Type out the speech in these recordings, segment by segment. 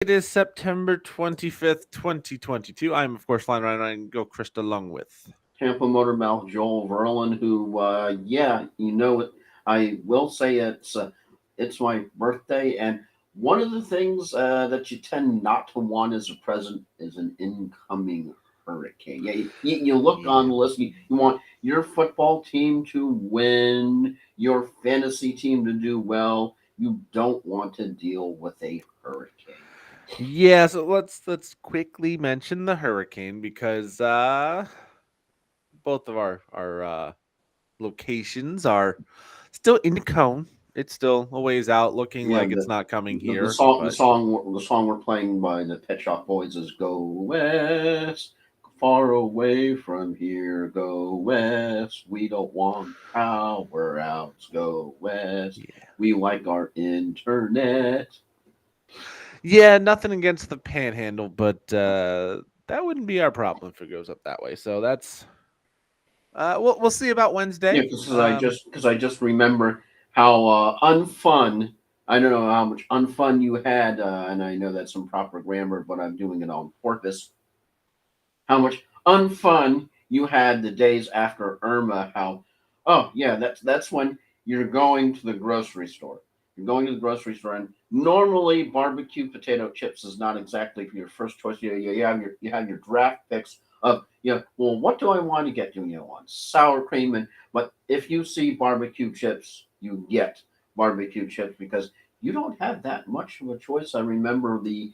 It is September 25th, 2022. I'm, of course, Flying Ryan Go Krista along with. Tampa Motor Mouth Joel Verlin, who, I will say it's my birthday, and one of the things that you tend not to want as a present is an incoming hurricane. Yeah, you look on Yeah. the list, you want your football team to win, your fantasy team to do well. You don't want to deal with a hurricane. Yeah, so let's quickly mention the hurricane because both of our locations are still in the cone. It's still a ways out, looking Yeah, like it's not coming the here, song but the song we're playing by the Pet Shop Boys is "Go West, far away from here, go west. We don't want power outs, go west. yeah. We like our internet." Yeah, nothing against the panhandle, but that wouldn't be our problem if it goes up that way. So that's we'll see about Yeah, Wednesday. because I just remember how unfun. I don't know how much unfun you had, and I know that's improper grammar, but I'm doing it on purpose. How much unfun you had the days after Irma. How, oh yeah, that's when you're going to the grocery store. You're going to the grocery store, and normally barbecue potato chips is not exactly your first choice. You have your draft picks of well, what do I want to get? Do you want sour cream? And but if you see barbecue chips, you get barbecue chips because you don't have that much of a choice. I remember the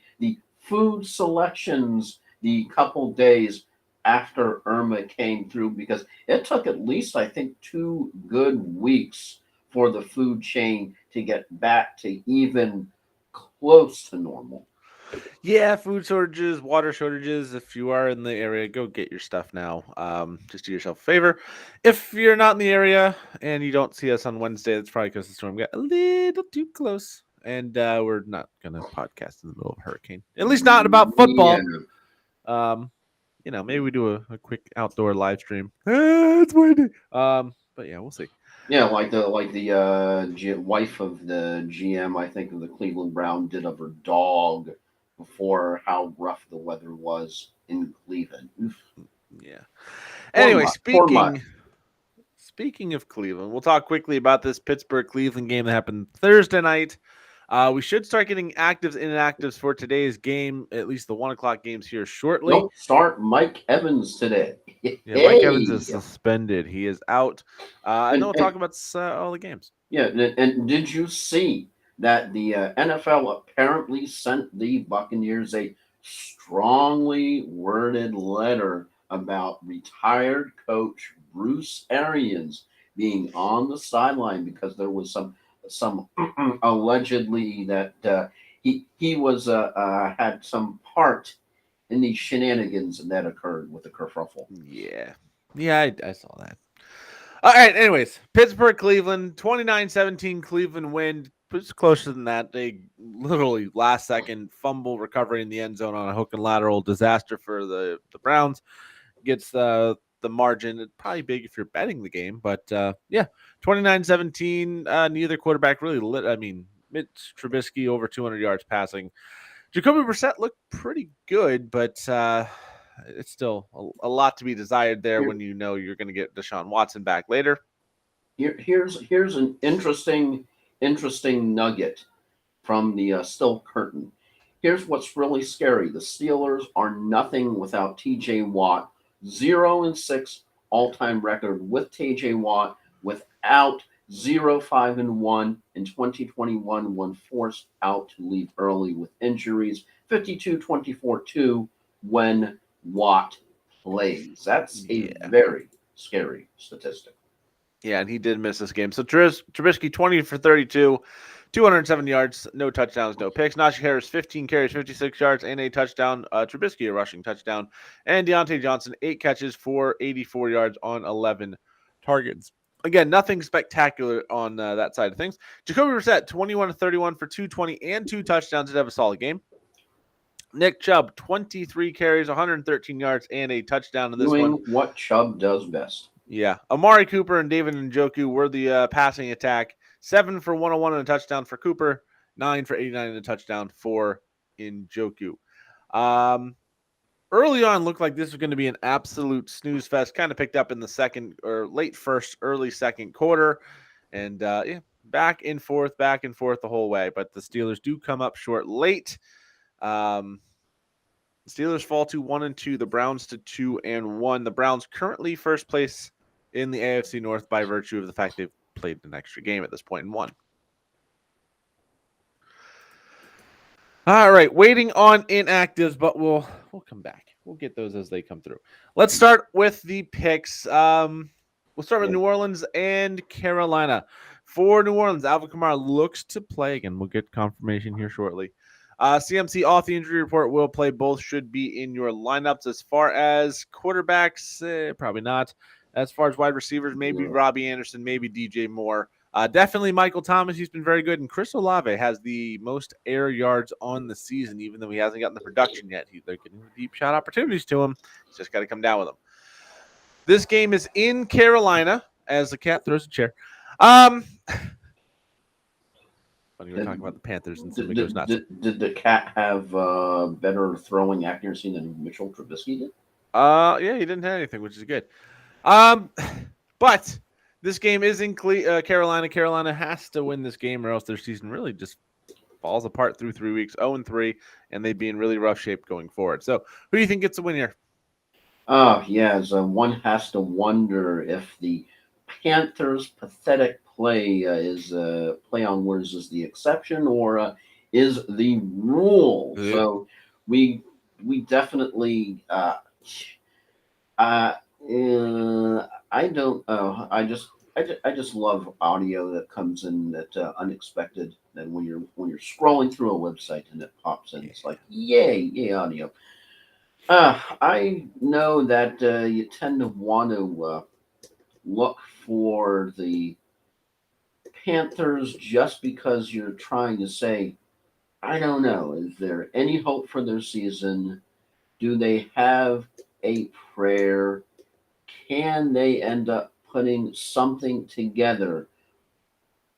food selections the couple days after Irma came through because it took at least, I think, 2 good weeks for the food chain to get back to even close to normal. Yeah, food shortages, water shortages. If you are in the area, go get your stuff now. Just do yourself a favor. If you're not in the area and you don't see us on Wednesday, that's probably because the storm got a little too close, and we're not gonna podcast in the middle of a hurricane. At least not about Yeah, football. Um, maybe we do a quick outdoor live stream. It's windy. But yeah, we'll see. yeah, wife of the GM, I think of the Cleveland Brown did of her dog before how rough the weather was in Cleveland. Oof, Yeah. poor Anyway, mutt, poor mutt. speaking of Cleveland, we'll talk quickly about this Pittsburgh Cleveland game that happened Thursday night. We should start getting actives and inactives for today's game, at least the 1 o'clock games here shortly. Nope, start Mike Evans today. Yeah, Mike Evans is Hey, suspended. He is out. And then and, we'll and talk about all the games. yeah, and did you see that the NFL apparently sent the Buccaneers a strongly worded letter about retired coach Bruce Arians being on the sideline because there was some allegedly that he was had some part in the shenanigans that occurred with the kerfuffle. Yeah. Yeah, I saw that. All right. Anyways, Pittsburgh, Cleveland, 29-17. Cleveland win. It's closer than that. They literally last second fumble recovery in the end zone on a hook and lateral disaster for the Browns. Gets the margin. It's probably big if you're betting the game, but yeah, 29-17. Neither quarterback really lit. I mean, Mitch Trubisky over 200 yards passing. Jacoby Brissett looked pretty good, but it's still a lot to be desired there Here, when you know you're going to get Deshaun Watson back later. here's an interesting nugget from the Still Curtain. Here's what's really scary: the Steelers are nothing without T.J. Watt, 0-6 all-time record with T.J. Watt, without 0-5-1 in 2021 when forced out to leave early with injuries, 52-24-2 when Watt plays. That's a Yeah. very scary statistic. Yeah, and he did miss this game. So Trubisky 20 for 32, 207 yards, no touchdowns, no picks. Najee Harris 15 carries, 56 yards, and a touchdown. Trubisky a rushing touchdown, and Deontay Johnson 8 catches for 84 yards on 11 targets. Again, nothing spectacular on that side of things. Jacoby Brissett 21 to 31 for 220 and two touchdowns to have a solid game. Nick Chubb 23 carries, 113 yards, and a touchdown in this Doing one. what Chubb does best. Yeah. Amari Cooper and David Njoku were the passing attack. 7 for 101 and a touchdown for Cooper. 9 for 89 and a touchdown for Njoku. Early on, looked like this was going to be an absolute snooze fest. Kind of picked up in the second or late first, early second quarter, and back and forth the whole way. But the Steelers do come up short late. The Steelers fall to 1-2. The Browns to 2-1. The Browns currently first place in the AFC North by virtue of the fact they've played an extra game at this point and won. All right, waiting on inactives, but we'll come back. We'll get those as they come through. Let's start with the picks. We'll start with New Orleans and Carolina. For New Orleans, Alvin Kamara looks to play again. We'll get confirmation here shortly. CMC off the injury report will play. Both should be in your lineups. As far as quarterbacks, probably not. As far as wide receivers, maybe Robbie Anderson, maybe DJ Moore. Definitely Michael Thomas. He's been very good. And Chris Olave has the most air yards on the season, even though he hasn't gotten the production yet. They're getting deep shot opportunities to him. He's just got to come down with them. This game is in Carolina as the cat throws a chair. Funny, we're talking about the Panthers and somebody goes nuts. Did the cat have better throwing accuracy than Mitchell Trubisky did? Yeah, he didn't have anything, which is good. But this game is in Carolina. Carolina has to win this game or else their season really just falls apart through 3 weeks, 0-3, and they'd be in really rough shape going forward. So who do you think gets the win here? One has to wonder if the Panthers' pathetic play is play on words is the exception or is the rule. Yeah. So we definitely I don't know. I just love audio that comes in that unexpected. And when you're scrolling through a website and it pops in, it's like yay audio. I know that you tend to want to look for the Panthers just because you're trying to say, I don't know, is there any hope for their season? Do they have a prayer? Can they end up putting something together?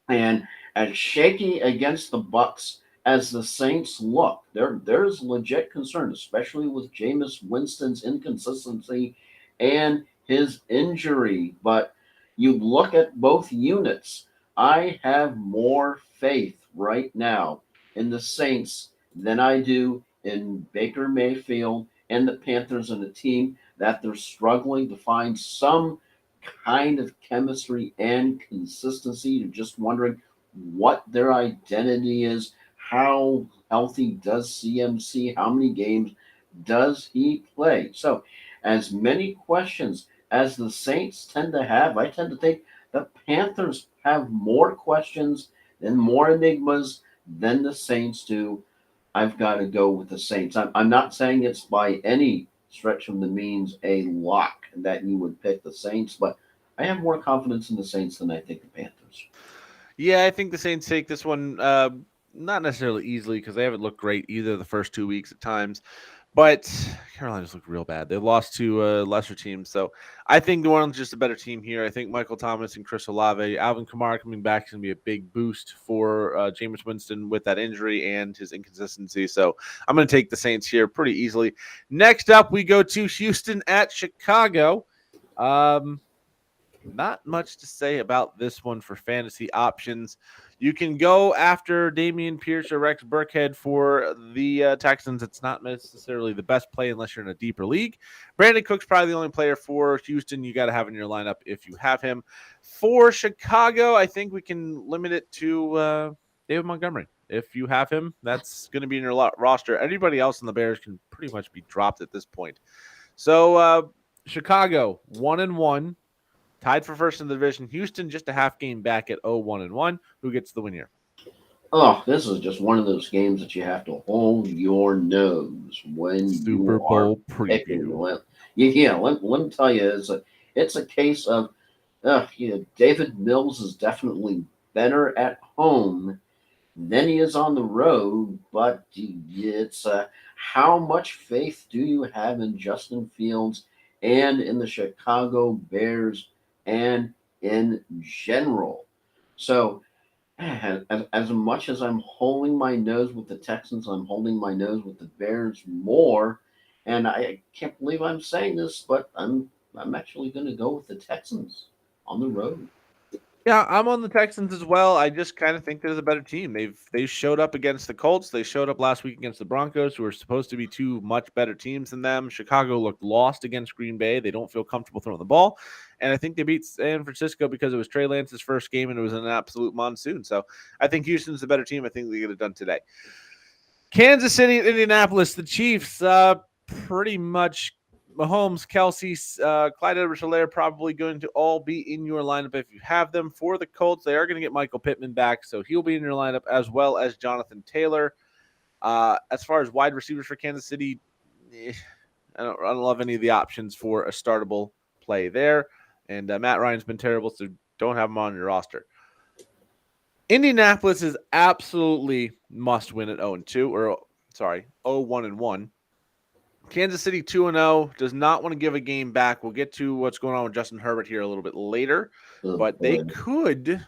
And as shaky against the Bucks as the Saints look, there's legit concern, especially with Jameis Winston's inconsistency and his injury. But you look at both units, I have more faith right now in the Saints than I do in Baker Mayfield and the Panthers and a team that they're struggling to find some kind of chemistry and consistency. You're just wondering what their identity is. How healthy does CMC? How many games does he play? So, as many questions as the Saints tend to have, I tend to think the Panthers have more questions and more enigmas than the Saints do. I've got to go with the Saints. I'm not saying it's by any stretch of the means a lock that you would pick the Saints, but I have more confidence in the Saints than I think the Panthers. Yeah, I think the Saints take this one not necessarily easily because they haven't looked great either the first 2 weeks at times. But Carolina's looked real bad. They lost to lesser teams. So I think New Orleans is just a better team here. I think Michael Thomas and Chris Olave, Alvin Kamara coming back is going to be a big boost for Jameis Winston with that injury and his inconsistency. So I'm going to take the Saints here pretty easily. Next up, we go to Houston at Chicago. Not much to say about this one for fantasy options. You can go after Dameon Pierce or Rex Burkhead for the Texans. It's not necessarily the best play unless you're in a deeper league. Brandon Cook's probably the only player for Houston you got to have in your lineup if you have him. For Chicago, I think we can limit it to David Montgomery. If you have him, that's going to be in your roster. Anybody else in the Bears can pretty much be dropped at this point. So Chicago, 1-1. Tied for first in the division. Houston just a half game back at 0-1-1. Who gets the win here? Oh, this is just one of those games that you have to hold your nose when Super Bowl preview. Let me tell you, it's a case of David Mills is definitely better at home than he is on the road, but it's how much faith do you have in Justin Fields and in the Chicago Bears and in general? So as much as I'm holding my nose with the Texans, I'm holding my nose with the Bears more. And I can't believe I'm saying this, but I'm actually going to go with the Texans on the road. Yeah, I'm on the Texans as well. I just kind of think there's a better team. They showed up against the Colts. They showed up last week against the Broncos, who are supposed to be two much better teams than them. Chicago looked lost against Green Bay. They don't feel comfortable throwing the ball. And I think they beat San Francisco because it was Trey Lance's first game and it was an absolute monsoon. So I think Houston's the better team. I think they get it done today. Kansas City and Indianapolis, the Chiefs, pretty much Mahomes, Kelsey, Clyde Edwards-Helaire probably going to all be in your lineup if you have them. For the Colts, they are going to get Michael Pittman back, so he'll be in your lineup as well as Jonathan Taylor. As far as wide receivers for Kansas City, I don't love any of the options for a startable play there. And Matt Ryan's been terrible, so don't have him on your roster. Indianapolis is absolutely must win at 0-2, or sorry, 0-1-1. Kansas City 2-0 does not want to give a game back. We'll get to what's going on with Justin Herbert here a little bit later, Oh but they boy. could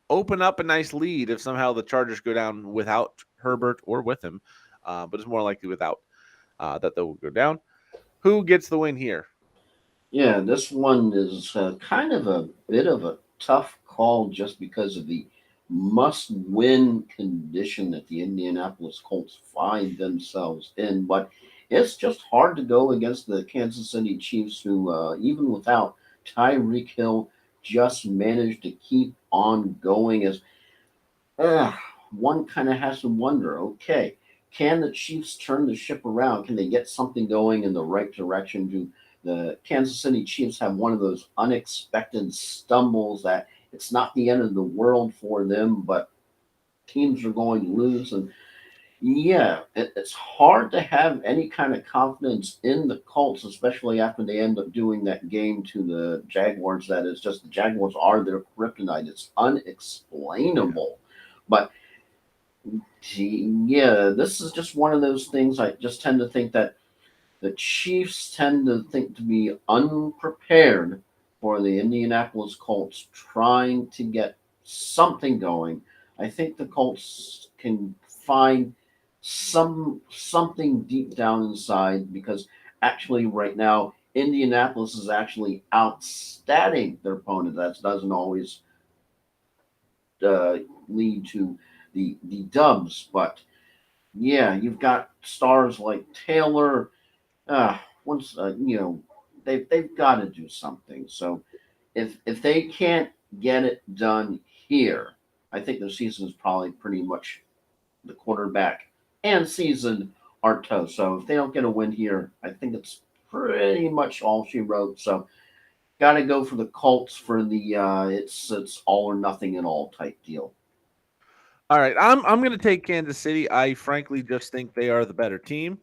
open up a nice lead if somehow the Chargers go down without Herbert or with him, but it's more likely without that they will go down. Who gets the win here? Yeah, this one is kind of a bit of a tough call just because of the must win condition that the Indianapolis Colts find themselves in. But it's just hard to go against the Kansas City Chiefs, who, even without Tyreek Hill, just managed to keep on going. As one kind of has to wonder, okay, can the Chiefs turn the ship around? Can they get something going in the right direction? Do the Kansas City Chiefs have one of those unexpected stumbles that it's not the end of the world for them, but teams are going to lose? And yeah, it's hard to have any kind of confidence in the Colts, especially after they end up doing that game to the Jaguars. That is just the Jaguars are their kryptonite. It's unexplainable. But yeah, this is just one of those things. I just tend to think that the Chiefs tend to think to be unprepared for the Indianapolis Colts trying to get something going. I think the Colts can find something deep down inside, because actually right now Indianapolis is actually outstatting their opponent. That doesn't always uh, lead to the dubs, but yeah, you've got stars like Taylor. Once they've got to do something. So if they can't get it done here, I think the season is probably pretty much the quarterback and season are toast. So if they don't get a win here, I think it's pretty much all she wrote. So got to go for the Colts for the it's all or nothing at all type deal. All right, I'm going to take Kansas City. I frankly just think they are the better team.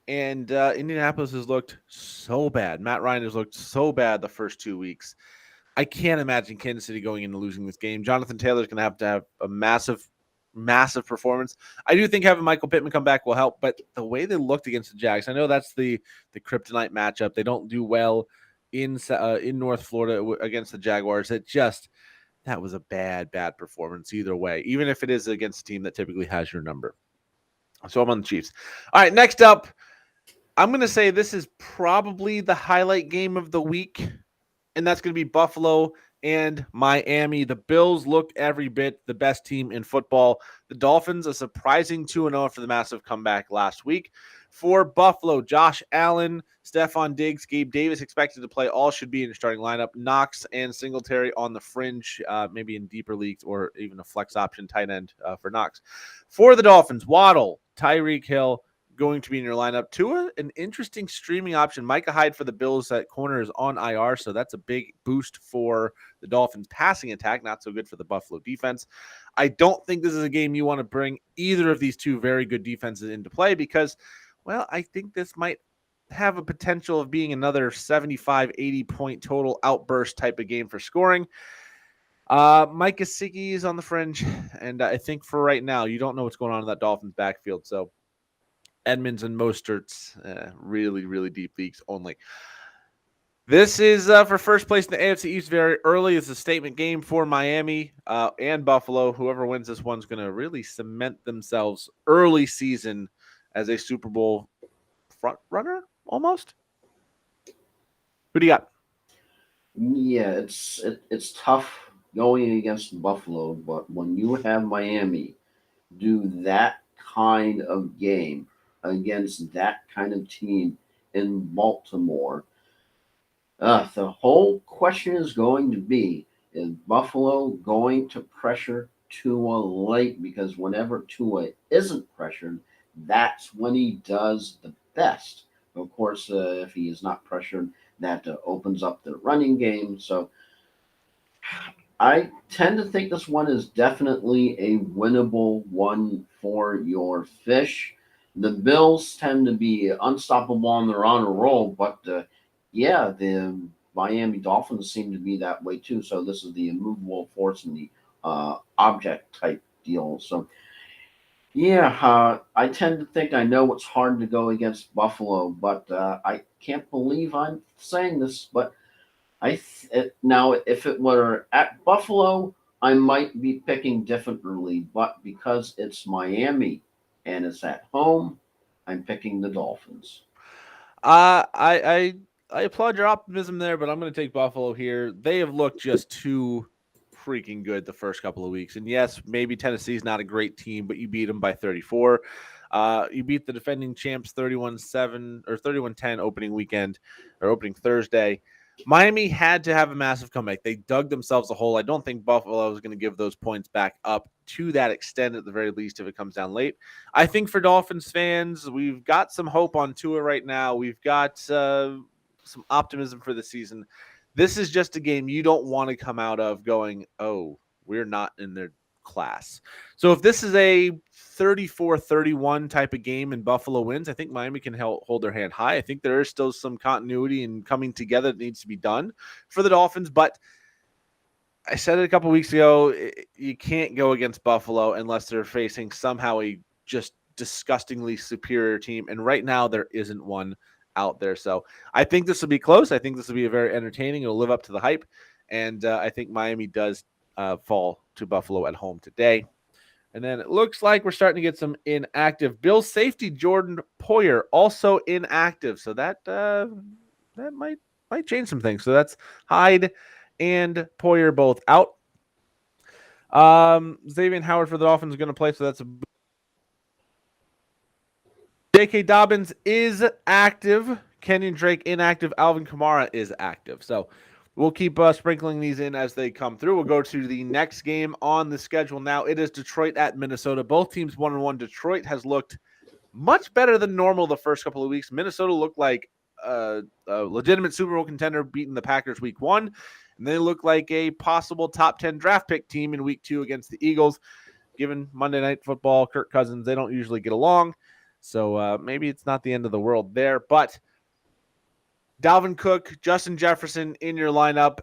And Indianapolis has looked so bad. Matt Ryan has looked so bad the first 2 weeks. I can't imagine Kansas City going into losing this game. Jonathan Taylor is going to have a massive, massive performance. I do think having Michael Pittman come back will help, but the way they looked against the Jags, I know that's the kryptonite matchup. They don't do well in North Florida against the Jaguars. That was a bad performance either way, even if it is against a team that typically has your number. So I'm on the Chiefs. All right, next up, I'm going to say this is probably the highlight game of the week, and that's going to be Buffalo and Miami. The Bills look every bit the best team in football. The Dolphins, a surprising 2-0 after the massive comeback last week. For Buffalo, Josh Allen, Stephon Diggs, Gabe Davis expected to play. All should be in your starting lineup. Knox and Singletary on the fringe, maybe in deeper leagues or even a flex option tight end for Knox. For the Dolphins, Waddle, Tyreek Hill, going to be in your lineup. Tua, an interesting streaming option. Micah Hyde for the Bills at corner is on IR, so that's a big boost for the Dolphins' passing attack. Not so good for the Buffalo defense. I don't think this is a game you want to bring either of these two very good defenses into play because, well, I think this might have a potential of being another 75, 80 point total outburst type of game for scoring. Mike Gesicki is on the fringe, and I think for right now, you don't know what's going on in that Dolphins backfield, so Edmonds and Mostert's really, really deep leagues only. This is for first place in the AFC East very early. It's a statement game for Miami and Buffalo. Whoever wins this one's going to really cement themselves early season as a Super Bowl front runner almost. Who do you got? Yeah, it's tough going against Buffalo, but when you have Miami do that kind of game against that kind of team in Baltimore, the whole question is going to be: is Buffalo going to pressure Tua late? Because whenever Tua isn't pressured, that's when he does the best. Of course, if he is not pressured, that opens up the running game. So I tend to think this one is definitely a winnable one for your fish. The Bills tend to be unstoppable on their honor roll, but yeah, the Miami Dolphins seem to be that way too. So this is the immovable force in the object type deal. So yeah, I tend to think I know it's hard to go against Buffalo, but I can't believe I'm saying this, but now if it were at Buffalo, I might be picking differently, but because it's Miami and it's at home, I'm picking the Dolphins. I applaud your optimism there, but I'm going to take Buffalo here. They have looked just too freaking good the first couple of weeks. And yes, maybe Tennessee's not a great team, but you beat them by 34. You beat the defending champs 31-7 or 31-10 opening weekend or opening Thursday. Miami had to have a massive comeback. They dug themselves a hole. I don't think Buffalo is going to give those points back up to that extent at the very least if it comes down late. I think for Dolphins fans, we've got some hope on Tua right now. We've got some optimism for the season. This is just a game you don't want to come out of going, oh, we're not in their class. So if this is a 34-31 type of game and Buffalo wins, I think Miami can hold their hand high. I think there is still some continuity and coming together that needs to be done for the Dolphins, but I said it a couple weeks ago, you can't go against Buffalo unless they're facing somehow a just disgustingly superior team. And right now, there isn't one out there. So I think this will be close. I think this will be a very entertaining. It'll live up to the hype. And I think Miami does fall to Buffalo at home today. And then it looks like we're starting to get some inactive. Bills safety Jordan Poyer also inactive. So that might change some things. So that's Hyde and Poyer both out. Xavier Howard for the Dolphins is going to play, so that's a J.K. Dobbins is active. Kenyon Drake inactive. Alvin Kamara is active. So we'll keep sprinkling these in as they come through. We'll go to the next game on the schedule now. It is Detroit at Minnesota. Both teams 1-1. Detroit has looked much better than normal the first couple of weeks. Minnesota looked like a legitimate Super Bowl contender beating the Packers week 1. And they look like a possible top 10 draft pick team in week 2 against the Eagles. Given Monday Night Football, Kirk Cousins, they don't usually get along. So maybe it's not the end of the world there. But Dalvin Cook, Justin Jefferson in your lineup.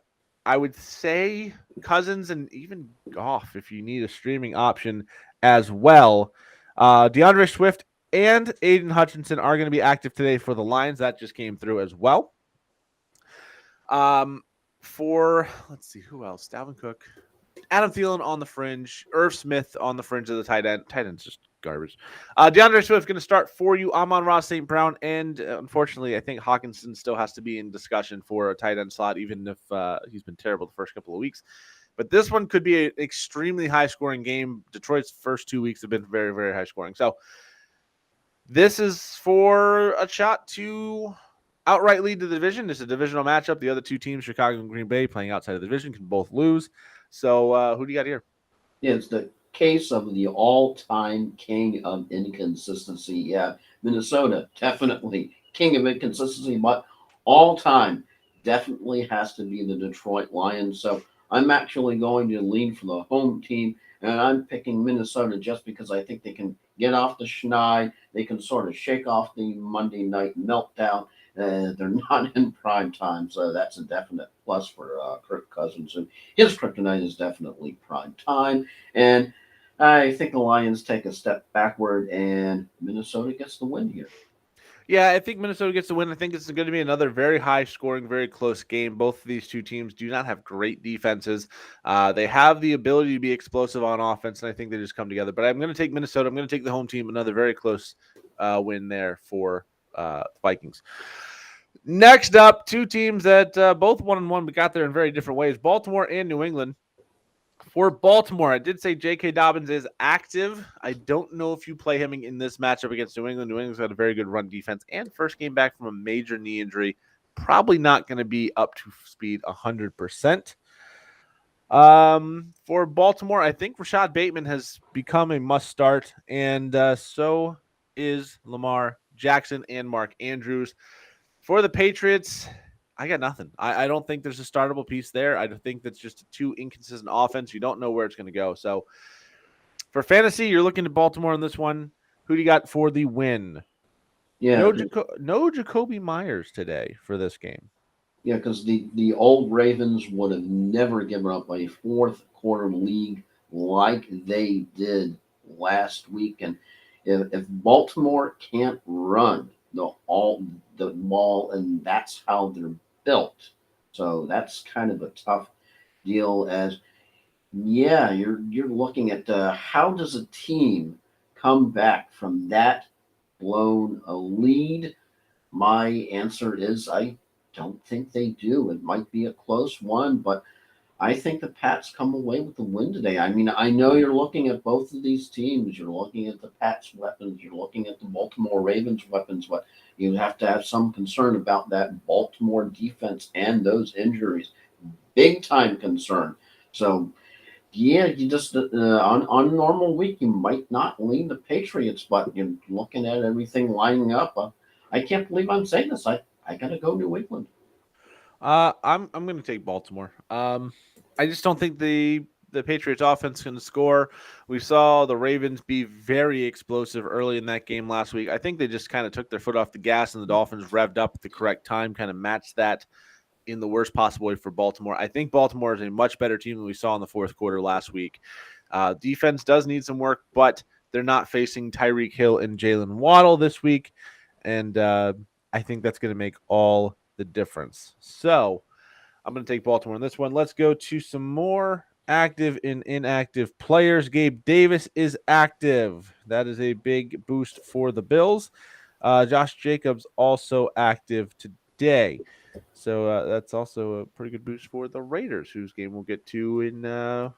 I would say Cousins and even Goff if you need a streaming option as well. DeAndre Swift and Aiden Hutchinson are going to be active today for the Lions. That just came through as well. Let's see, who else? Dalvin Cook, Adam Thielen on the fringe, Irv Smith on the fringe of the tight end. Tight end's just garbage. DeAndre Swift going to start for you. Amon-Ra St. Brown, and unfortunately, I think Hawkinson still has to be in discussion for a tight end slot, even if he's been terrible the first couple of weeks. But this one could be an extremely high-scoring game. Detroit's first 2 weeks have been very, very high-scoring. So this is for a shot to outright lead the division. It's a divisional matchup. The other two teams, Chicago and Green Bay, playing outside of the division, can both lose. So who do you got here? Yeah, it's the case of the all-time king of inconsistency. Yeah, Minnesota definitely king of inconsistency, but all-time definitely has to be the Detroit Lions. So I'm actually going to lean for the home team, and I'm picking Minnesota just because I think they can get off the schneid. They can sort of shake off the Monday night meltdown. They're not in prime time, so that's a definite plus for Kirk Cousins. And his kryptonite is definitely prime time. And I think the Lions take a step backward, and Minnesota gets the win here. Yeah, I think Minnesota gets the win. I think it's going to be another very high scoring, very close game. Both of these two teams do not have great defenses. They have the ability to be explosive on offense, and I think they just come together. But I'm going to take Minnesota. I'm going to take the home team. Another very close win there for Vikings. Next up, two teams that both 1-1 but got there in very different ways: Baltimore and New England. For Baltimore, I did say J.K. Dobbins is active. I don't know if you play him in this matchup against New England. New England's got a very good run defense and first game back from a major knee injury. Probably not going to be up to speed 100%. For Baltimore, I think Rashad Bateman has become a must start, and so is Lamar Jackson and Mark Andrews. For the Patriots, I got nothing. I don't think there's a startable piece there. I think that's just a too inconsistent offense. You don't know where it's going to go. So for fantasy, you're looking at Baltimore on this one. Who do you got for the win? Yeah, No Jacoby Myers today for this game. yeah, because the old Ravens would have never given up a fourth quarter lead like they did last week. And if Baltimore can't run the ball, and that's how they're built, so that's kind of a tough deal. As yeah, you're looking at how does a team come back from that blown a lead? My answer is I don't think they do. It might be a close one, but I think the Pats come away with the win today. I mean, I know you're looking at both of these teams. You're looking at the Pats' weapons. You're looking at the Baltimore Ravens' weapons, but you have to have some concern about that Baltimore defense and those injuries. Big time concern. So, yeah, you just on a normal week you might not lean the Patriots, but you're looking at everything lining up. I can't believe I'm saying this. I gotta go New England. I'm going to take Baltimore. I just don't think the Patriots offense can score. We saw the Ravens be very explosive early in that game last week. I think they just kind of took their foot off the gas, and the Dolphins revved up at the correct time, kind of matched that in the worst possible way for Baltimore. I think Baltimore is a much better team than we saw in the fourth quarter last week. Defense does need some work, but they're not facing Tyreek Hill and Jalen Waddle this week, and I think that's going to make all the difference. So I'm going to take Baltimore in this one. Let's go to some more active and inactive players. Gabe Davis is active. That is a big boost for the Bills. Josh Jacobs also active today. So that's also a pretty good boost for the Raiders, whose game we'll get to in,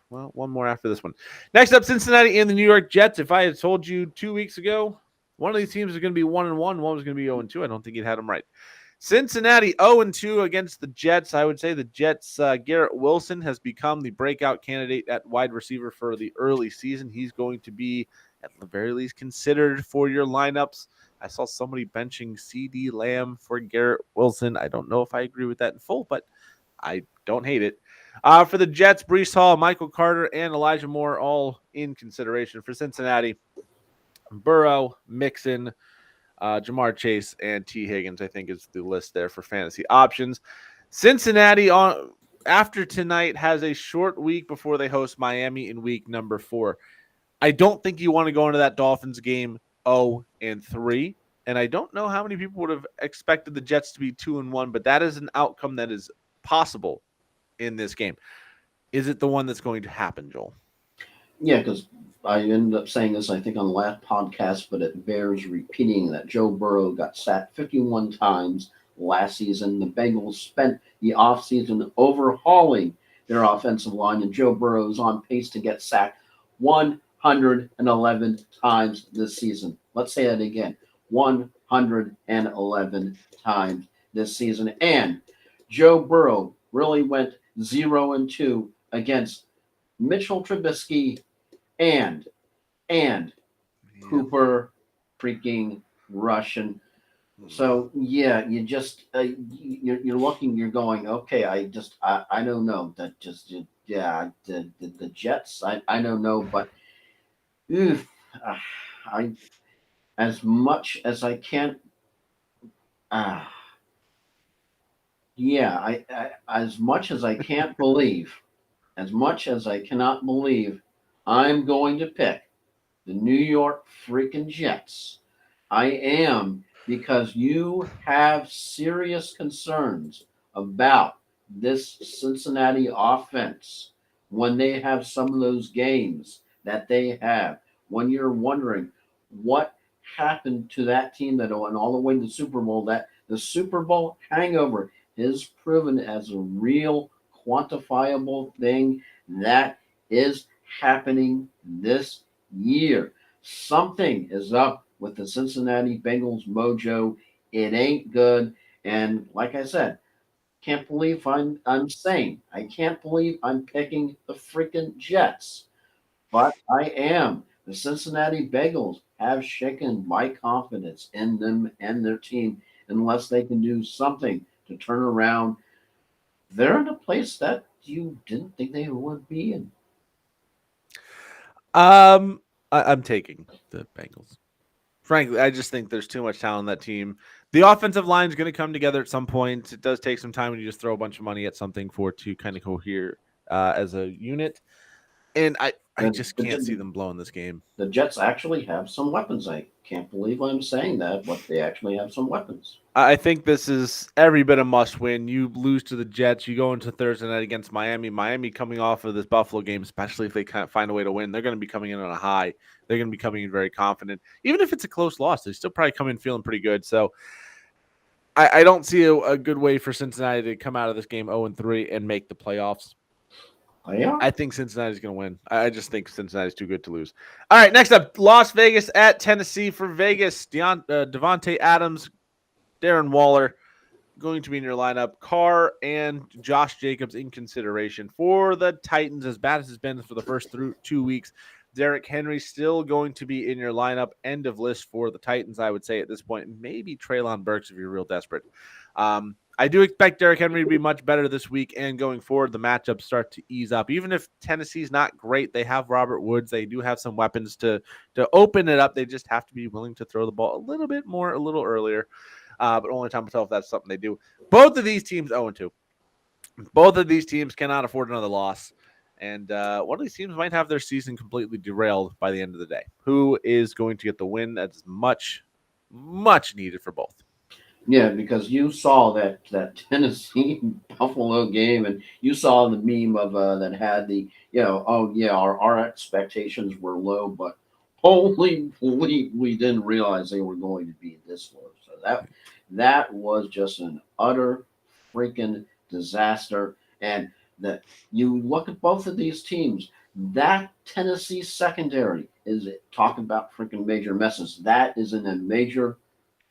one more after this one. Next up, Cincinnati and the New York Jets. If I had told you 2 weeks ago, one of these teams is going to be 1-1, one was going to be 0-2, I don't think you'd had them right. Cincinnati 0-2 against the Jets. I would say the Jets, Garrett Wilson has become the breakout candidate at wide receiver for the early season. He's going to be, at the very least, considered for your lineups. I saw somebody benching CD Lamb for Garrett Wilson. I don't know if I agree with that in full, but I don't hate it. For the Jets, Breece Hall, Michael Carter, and Elijah Moore all in consideration. For Cincinnati, Burrow, Mixon, Jamar Chase, and T. Higgins, I think, is the list there for fantasy options. Cincinnati after tonight has a short week before they host Miami in week number 4. I don't think you want to go into that Dolphins game 0-3. And I don't know how many people would have expected the Jets to be 2-1, but that is an outcome that is possible in this game. Is it the one that's going to happen, Joel? Yeah, because I ended up saying this, I think, on the last podcast, but it bears repeating that Joe Burrow got sacked 51 times last season. The Bengals spent the offseason overhauling their offensive line, and Joe Burrow is on pace to get sacked 111 times this season. Let's say that again 111 times this season. And Joe Burrow really went 0-2 against Mitchell Trubisky and Cooper freaking Russian. So yeah, you just you're looking, you're going, okay. I don't know that just yeah the Jets. I don't know, but oof, I as much as I can't. Uh, yeah, I as much as I can't believe, as much as I cannot believe, I'm going to pick the New York freaking Jets. I am. because you have serious concerns about this Cincinnati offense when they have some of those games that they have, when you're wondering what happened to that team that went all the way to the Super Bowl, that the Super Bowl hangover is proven as a real quantifiable thing that is happening this year. Something is up with the Cincinnati Bengals mojo. It ain't good. And like I said, can't believe I'm saying I can't believe I'm picking the freaking Jets. But I am. The Cincinnati Bengals have shaken my confidence in them and their team unless they can do something to turn around. They're in a place that you didn't think they would be in. I'm taking the Bengals. Frankly, I just think there's too much talent on that team. The offensive line is going to come together at some point. It does take some time when you just throw a bunch of money at something for it to kind of cohere as a unit. And I The, just can't see the, them blowing this game. the Jets actually have some weapons. I can't believe I'm saying that, but they actually have some weapons. I think this is every bit a must win. You lose to the Jets, you go into Thursday night against Miami. Miami coming off of this Buffalo game, especially if they can't find a way to win, they're going to be coming in on a high. They're going to be coming in very confident. Even if it's a close loss, they still probably come in feeling pretty good. So I don't see a good way for Cincinnati to come out of this game 0-3 and make the playoffs. They are. I think Cincinnati's going to win. I just think Cincinnati's too good to lose. All right, next up, Las Vegas at Tennessee. For Vegas, Devontae Adams, Darren Waller going to be in your lineup. Carr and Josh Jacobs in consideration. For the Titans, as bad as it's been for the first 2 weeks, Derrick Henry still going to be in your lineup. End of list for the Titans, I would say at this point. Maybe Treylon Burks if you're real desperate. I do expect Derrick Henry to be much better this week, and going forward, the matchups start to ease up. Even if Tennessee's not great, they have Robert Woods. They do have some weapons to open it up. They just have to be willing to throw the ball a little bit more, a little earlier. But only time will tell if that's something they do. Both of these teams 0-2. Both of these teams cannot afford another loss. And one of these teams might have their season completely derailed by the end of the day. Who is going to get the win? That's much, much needed for both. Yeah, because you saw that Tennessee Buffalo game, and you saw the meme of that had the oh yeah, our expectations were low, but holy we didn't realize they were going to be this low. So that was just an utter freaking disaster. And that you look at both of these teams, that Tennessee secondary is talking about freaking major messes. That is in a major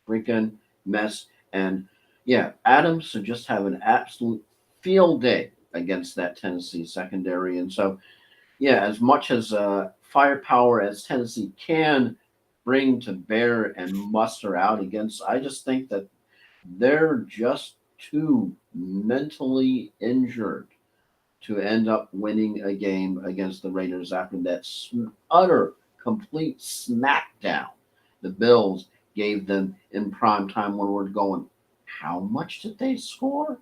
freaking mess. And yeah, Adams should just have an absolute field day against that Tennessee secondary. And so, yeah, as much as firepower as Tennessee can bring to bear and muster out against, I just think that they're just too mentally injured to end up winning a game against the Raiders after that utter, complete smackdown the Bills gave them in prime time when we're going, how much did they score?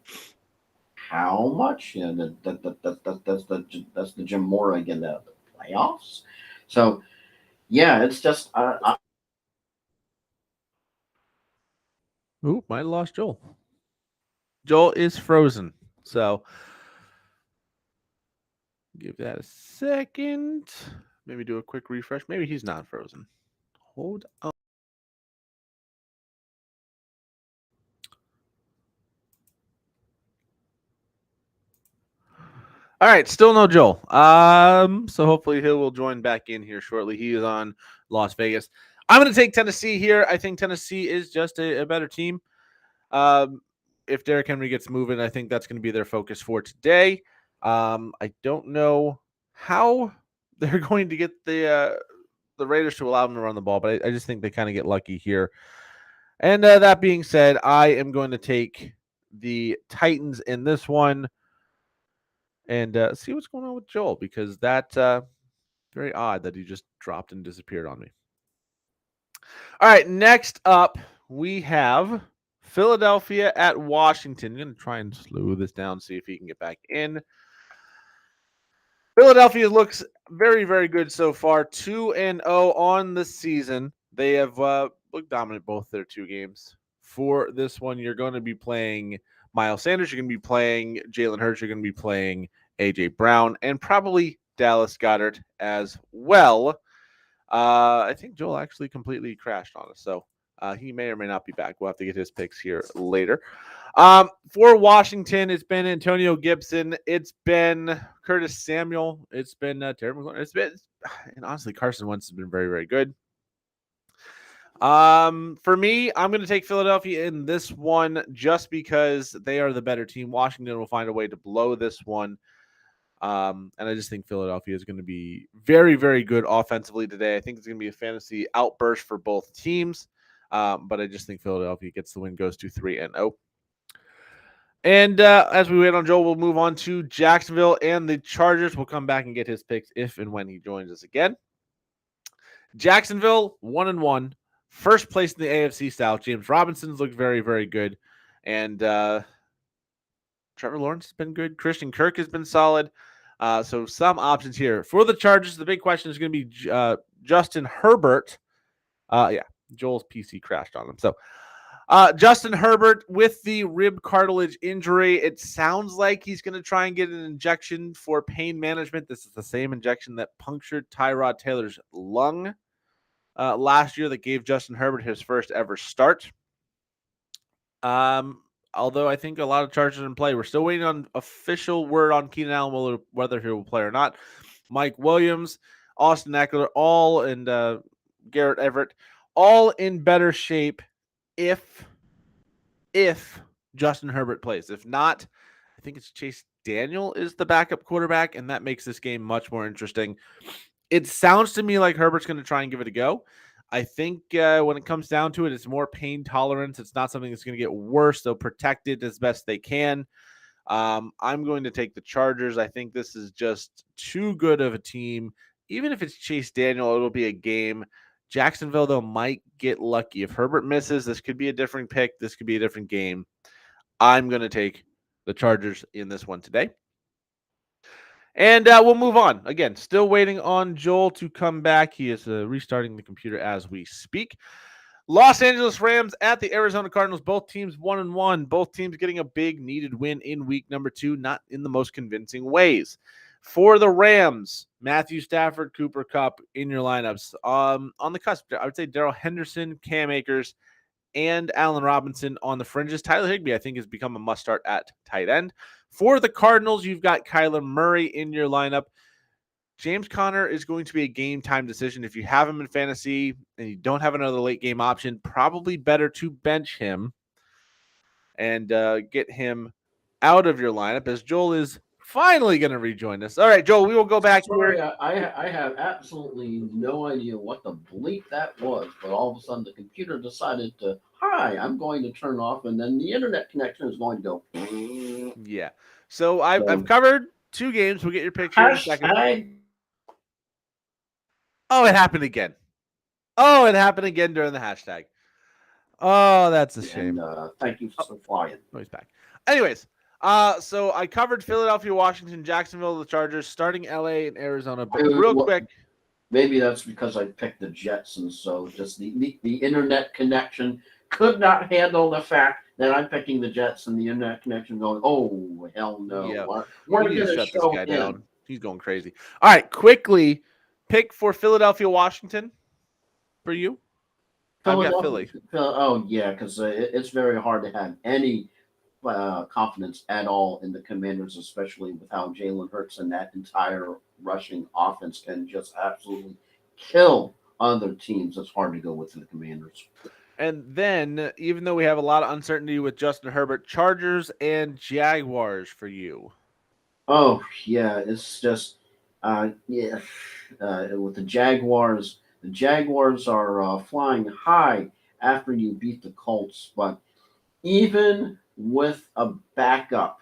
How much? Yeah, that's the Jim Mora again, the playoffs. So, yeah, it's just, Ooh, might have lost Joel. Joel is frozen. So give that a second. Maybe do a quick refresh. Maybe he's not frozen. Hold on. All right, still no Joel. So hopefully he will join back in here shortly. He is on Las Vegas. I'm going to take Tennessee here. I think Tennessee is just a better team. If Derrick Henry gets moving, I think that's going to be their focus for today. I don't know how they're going to get the Raiders to allow them to run the ball, but I just think they kind of get lucky here. And that being said, I am going to take the Titans in this one and see what's going on with Joel, because that's very odd that he just dropped and disappeared on me. All right, next up we have Philadelphia at Washington. I'm going to try and slow this down, see if he can get back in. Philadelphia looks very, very good so far. 2-0 on the season. They have look dominant both their 2 games. For this one, you're going to be playing Miles Sanders. You're going to be playing Jalen Hurts. You're going to be playing A.J. Brown and probably Dallas Goedert as well. I think Joel actually completely crashed on us, so he may or may not be back. We'll have to get his picks here later. For Washington, it's been Antonio Gibson. It's been Curtis Samuel. It's been Terry McLaurin. And honestly, Carson Wentz has been very, very good. For me, I'm going to take Philadelphia in this one just because they are the better team. Washington will find a way to blow this one. And I just think Philadelphia is going to be very, very good offensively today. I think it's going to be a fantasy outburst for both teams. But I just think Philadelphia gets the win, goes to 3-0. And as we wait on Joel, we'll move on to Jacksonville and the Chargers. We'll come back and get his picks if and when he joins us again. Jacksonville, 1-1. First place in the AFC South. James Robinson's looked very, very good. And Trevor Lawrence has been good. Christian Kirk has been solid. So some options here. For the Chargers, the big question is going to be Justin Herbert. Joel's PC crashed on him. So Justin Herbert with the rib cartilage injury. It sounds like he's going to try and get an injection for pain management. This is the same injection that punctured Tyrod Taylor's lung last year that gave Justin Herbert his first ever start. Although I think a lot of Chargers in play. We're still waiting on official word on Keenan Allen, whether he will play or not. Mike Williams, Austin Eckler, and Garrett Everett, all in better shape if Justin Herbert plays. If not, I think it's Chase Daniel is the backup quarterback, and that makes this game much more interesting. It sounds to me like Herbert's going to try and give it a go. I think when it comes down to it, it's more pain tolerance. It's not something that's going to get worse. They'll protect it as best they can. I'm going to take the Chargers. I think this is just too good of a team. Even if it's Chase Daniel, it'll be a game. Jacksonville, though, might get lucky. If Herbert misses, this could be a different pick. This could be a different game. I'm going to take the Chargers in this one today. And we'll move on. Again, still waiting on Joel to come back. He is restarting the computer as we speak. Los Angeles Rams at the Arizona Cardinals. Both teams 1-1. Both teams getting a big needed win in week number 2, not in the most convincing ways. For the Rams, Matthew Stafford, Cooper Kupp in your lineups. On the cusp, I would say Darrell Henderson, Cam Akers, and Allen Robinson on the fringes. Tyler Higbee, I think, has become a must-start at tight end. For the Cardinals, you've got Kyler Murray in your lineup. James Conner is going to be a game-time decision. If you have him in fantasy and you don't have another late-game option, probably better to bench him and get him out of your lineup, as Joel is finally going to rejoin us. All right, Joel, we will go back. Sorry, I have absolutely no idea what the bleep that was, but all of a sudden the computer decided to, hi, I'm going to turn off, and then the internet connection is going to go. Yeah. So I've covered 2 games. We'll get your picture in a second. Oh, it happened again. Oh, it happened again during the hashtag. Oh, that's a shame. And thank you for flying. Oh, he's back. Anyways, so I covered Philadelphia, Washington, Jacksonville, the Chargers, starting LA and Arizona. But real quick. Maybe that's because I picked the Jets, and so just the internet connection could not handle the fact that I'm picking the Jets and the internet connection going, oh, hell no. Yeah. We're going to shut show this guy him down. He's going crazy. All right, quickly, pick for Philadelphia, Washington for you. I've got Philly. Oh, yeah, because it's very hard to have any confidence at all in the Commanders, especially with how Jalen Hurts and that entire rushing offense can just absolutely kill other teams. It's hard to go with the Commanders. And then, even though we have a lot of uncertainty with Justin Herbert, Chargers and Jaguars for you. Oh, yeah, it's just, with the Jaguars are flying high after you beat the Colts, but even with a backup,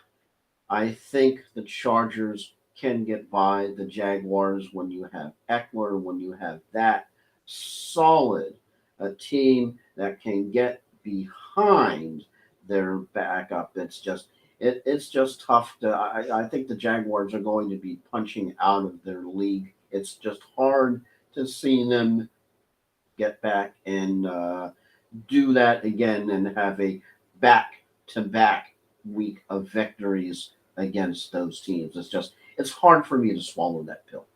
I think the Chargers can get by the Jaguars when you have Eckler, when you have that solid a team that can get behind their backup. It's just tough to. I think the Jaguars are going to be punching out of their league. It's just hard to see them get back and do that again and have a back-to-back week of victories against those teams. It's hard for me to swallow that pill.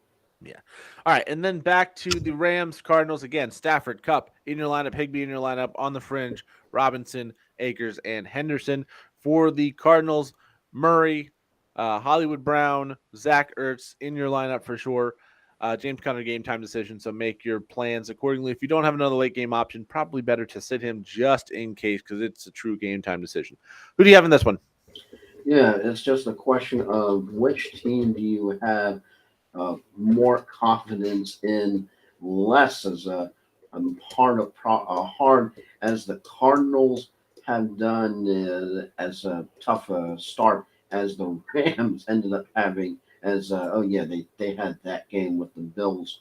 Yeah. All right. And then back to the Rams Cardinals again. Stafford, Cup in your lineup, Higbee in your lineup, on the fringe, Robinson, Akers, and Henderson. For the Cardinals, Murray, Hollywood Brown, Zach Ertz in your lineup for sure. James Conner game time decision, so make your plans accordingly. If you don't have another late game option, probably better to sit him just in case because it's a true game time decision. Who do you have in this one? Yeah, it's just a question of which team do you have more confidence in, less as a hard as the Cardinals have done as a tough start as the Rams ended up having. As oh yeah, they had that game with the Bills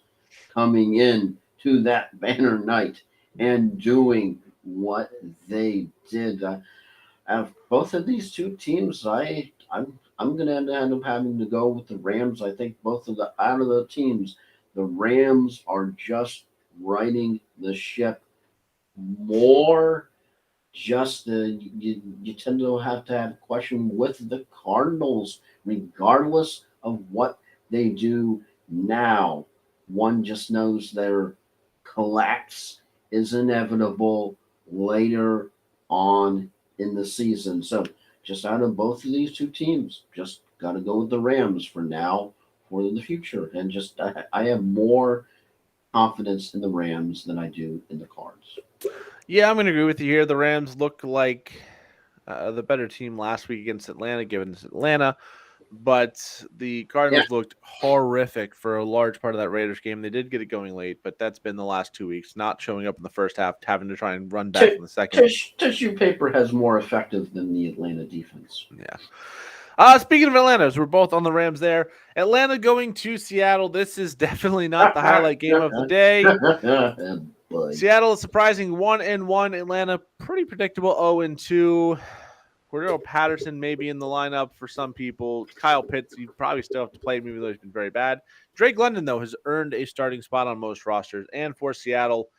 coming in to that banner night and doing what they did. Both of these two teams, I'm going to end up having to go with the Rams. I think both of the out of the teams, the Rams are just riding the ship more. Just you tend to have a question with the Cardinals, regardless of what they do now. One just knows their collapse is inevitable later on in the season. So just out of both of these two teams, just got to go with the Rams for now, for the future, and just I have more confidence in the Rams than I do in the Cards. Yeah, I'm going to agree with you here. The Rams look like the better team last week against Atlanta, given it's Atlanta. But the Yeah, Cardinals looked horrific for a large part of that Raiders game. They did get it going late, but that's been the last 2 weeks, not showing up in the first half, having to try and run back T- in the second. tissue paper has more effective than the Atlanta defense. Yeah. Speaking of Atlanta, as we're both on the Rams there, Atlanta going to Seattle. This is definitely not the highlight game of the day. Boy. Seattle is surprising 1-1. Atlanta pretty predictable 0-2. Cordero Patterson may be in the lineup for some people. Kyle Pitts, you probably still have to play him, even though he's been very bad. Drake London, though, has earned a starting spot on most rosters. And for Seattle,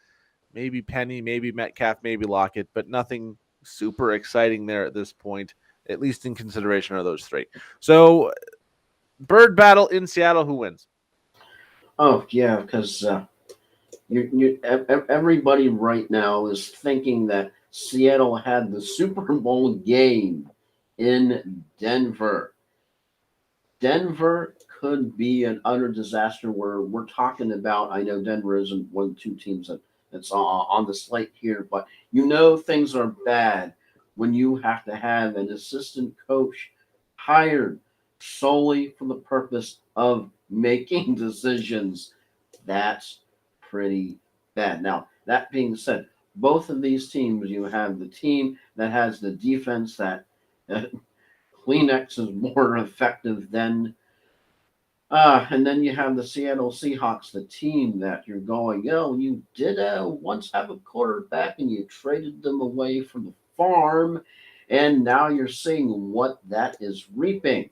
maybe Penny, maybe Metcalf, maybe Lockett, but nothing super exciting there at this point, at least in consideration of those three. So, bird battle in Seattle, who wins? Oh yeah, because everybody right now is thinking that Seattle had the Super Bowl game in Denver. Denver could be an utter disaster where we're talking about. I know Denver isn't one of the two teams that's on the slate here, but things are bad when you have to have an assistant coach hired solely for the purpose of making decisions. That's pretty bad. Now, that being said, both of these teams, you have the team that has the defense that Kleenex is more effective than. And then you have the Seattle Seahawks, the team that you're going, you did once have a quarterback and you traded them away from the farm, and now you're seeing what that is reaping.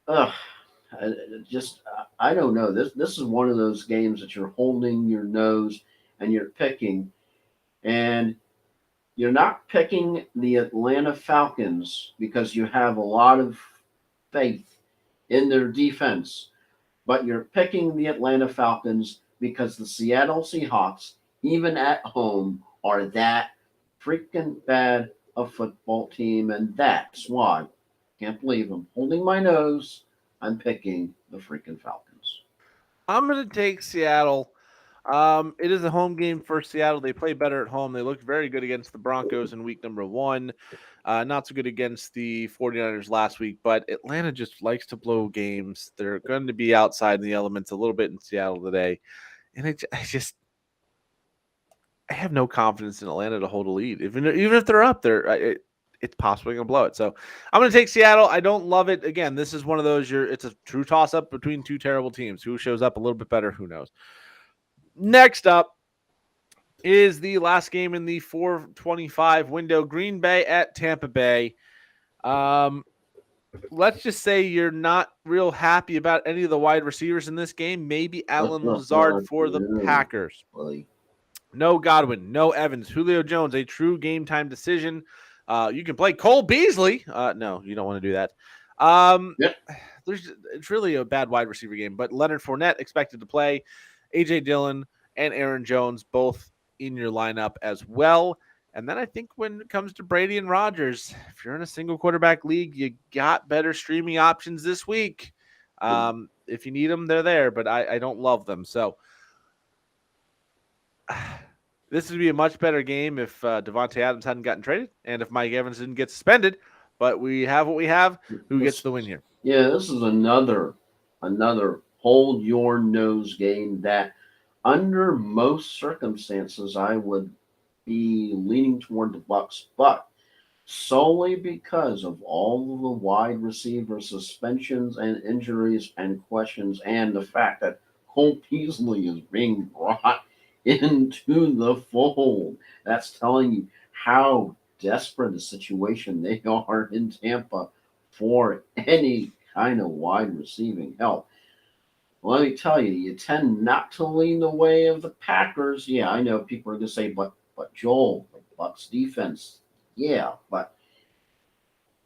Ugh, I don't know. This is one of those games that you're holding your nose and you're picking, and you're not picking the Atlanta Falcons because you have a lot of faith in their defense, but you're picking the Atlanta Falcons because the Seattle Seahawks, even at home, are that freaking bad a football team, and that's why. Can't believe I'm holding my nose. I'm picking the freaking Falcons. I'm going to take Seattle. It is a home game for Seattle. They play better at home. They looked very good against the Broncos in week number 1. Not so good against the 49ers last week, but Atlanta just likes to blow games. They're going to be outside in the elements a little bit in Seattle today. And I have no confidence in Atlanta to hold a lead. Even if they're up there, it's possibly going to blow it. So I'm going to take Seattle. I don't love it. Again, this is one of those, it's a true toss-up between two terrible teams. Who shows up a little bit better? Who knows? Next up is the last game in the 425 window. Green Bay at Tampa Bay. Let's just say you're not real happy about any of the wide receivers in this game. Maybe Alan Lazard for the Packers. No Godwin, no Evans, Julio Jones, a true game time decision. You can play Cole Beasley. No, you don't want to do that. Yep. It's really a bad wide receiver game, but Leonard Fournette expected to play. AJ Dillon and Aaron Jones both in your lineup as well. And then I think when it comes to Brady and Rodgers, if you're in a single quarterback league, you got better streaming options this week. If you need them, they're there, but I don't love them. So this would be a much better game if Devontae Adams hadn't gotten traded and if Mike Evans didn't get suspended. But we have what we have. Who gets the win here? Yeah, this is another hold your nose game that under most circumstances I would be leaning toward the Bucks, but solely because of all of the wide receiver suspensions and injuries and questions, and the fact that Cole Beasley is being brought into the fold. That's telling you how desperate a situation they are in Tampa for any kind of wide receiving help. Let me tell you, you tend not to lean the way of the Packers. Yeah, I know people are going to say, but Joel, the Bucks defense. Yeah, but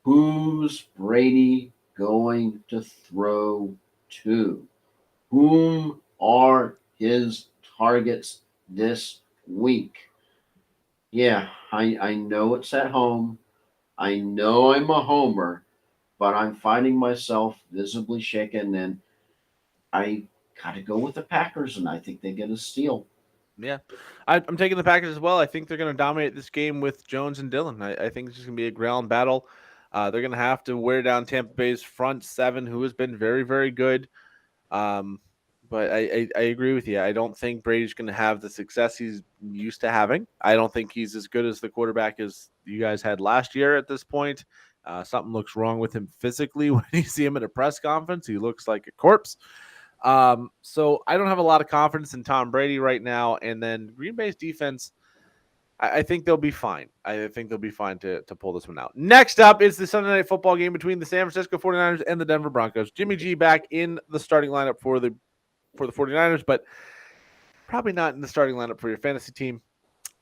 who's Brady going to throw to? Whom are his targets this week? Yeah, I know it's at home. I know I'm a homer, but I'm finding myself visibly shaken, and I got to go with the Packers, and I think they get a steal. Yeah, I'm taking the Packers as well. I think they're going to dominate this game with Jones and Dillon. I think it's just going to be a ground battle. They're going to have to wear down Tampa Bay's front seven, who has been very, very good. But I agree with you. I don't think Brady's going to have the success he's used to having. I don't think he's as good as the quarterback as you guys had last year at this point. Something looks wrong with him physically when you see him at a press conference. He looks like a corpse. So I don't have a lot of confidence in Tom Brady right now. And then Green Bay's defense, I think they'll be fine. I think they'll be fine to pull this one out. Next up is the Sunday Night Football game between the San Francisco 49ers and the Denver Broncos. Jimmy G back in the starting lineup for the 49ers, but probably not in the starting lineup for your fantasy team.